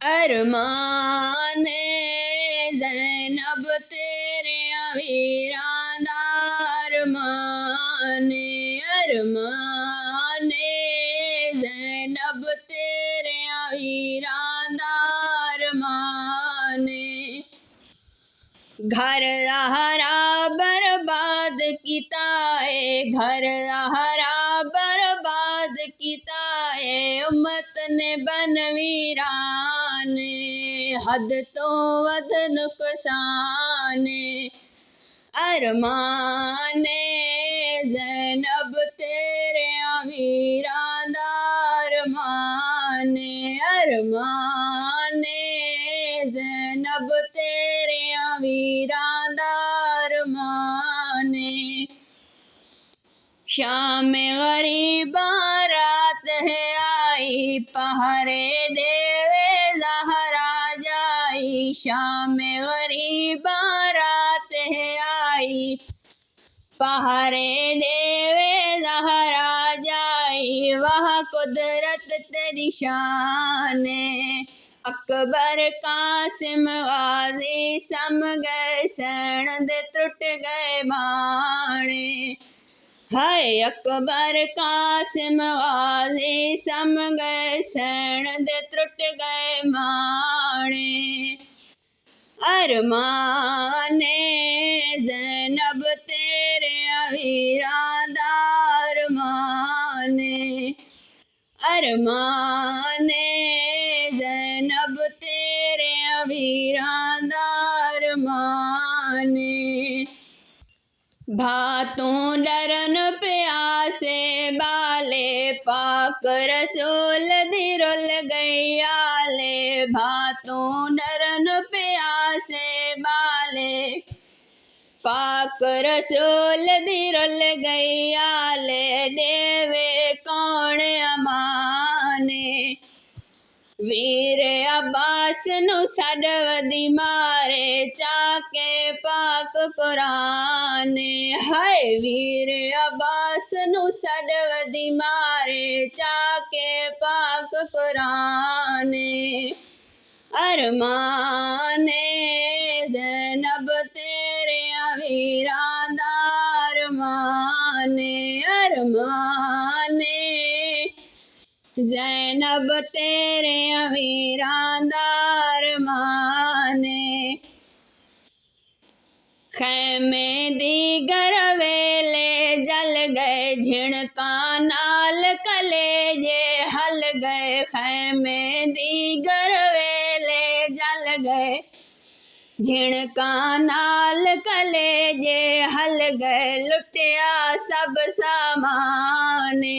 अरमाने ज़ैनब तेरे वीरां दा अरमाने अरमाने ज़ैनब तेरे वीरां दा अरमाने घर हरा बर्बाद किता है घर हरा बर्बाद किता है उम्मत ने बनवीरान हद तो वध नुकसान अरमाने ज़ैनब तेरे वीरां दा अरमाने अरमाने ज़ैनब तेरे वीरां दा अरमाने शाम गरीबा रात है आई पहरे देवे ज़हरा जाई शाम गरीबा रात है आई पहरे देवे ज़हरा जाई वह कुदरत तेरी शान अकबर कासिम गाजी सम गए सैन दे त्रुट गए बाणे हाय अकबर कासिम गाजी सम गए सैन दे त्रुट गए बाणे अरमाने ज़ैनब तेरे वीरां दा अरमाने अरमाने ज़ैनब तेरे वीरां दा अरमाने भातों डरन प्यासे बाले पाक रसूल दी रुल गई आले भातों डरन प्यासे बाले पाक रसूल दी रुल गई आले देवे कौन अमाने वीर अब्बास नु सडवदी मारे चाके पाक कुरान हाय वीर अब्बास नु सडवदी मारे चाके पाक कुरान अरमाने ज़ैनब तेरे वीरां दा अरमाने अरमाने ज़ैनब तेरे वीरां दा अरमाने खैमे दी गर वेले जल गए झिणका नाल कलेजे हल गए खैमे दी गर वेले जल गए झिणका नाल कलेजे हल गए लुटिया सब सामाने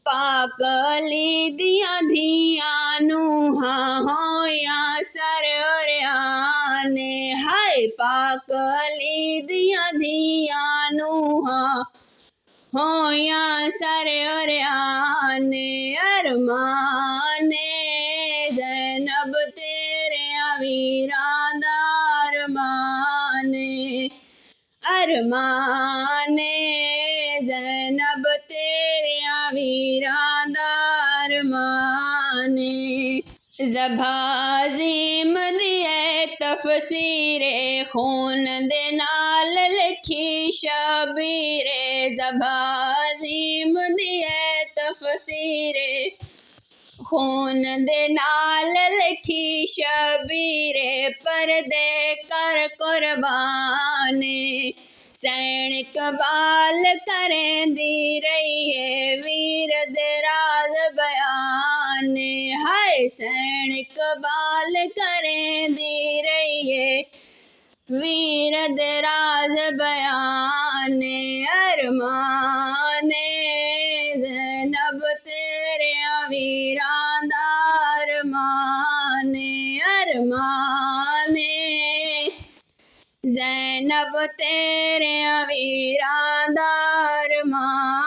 पाक अली दिया धिया नूहा होया सरयाने हाय पाक अली दिया धिया नूहा होया सरयाने अरमाने ज़ैनब तेरे वीरां दा अरमाने अरमाने ज़ैनब तेरे वीरां दा अरमाने ज़बाज़ीम दिए तफसीरे खून दे नाल लिखी शबीरे ज़बाज़ीम दिए तफसीरे खून दे नाल लिखी शबीरे पर्दे कर कुर्बाने सैन इकबाल करें दी रही है वीर दे राज बयान हाय सैन इकबाल करें दी रही है वीर दे राज बयान अरमाने ज़ैनब तेरे वीरां दा अरमाने अरमाने ज़ैनब तेरे वीरां दा अरमाने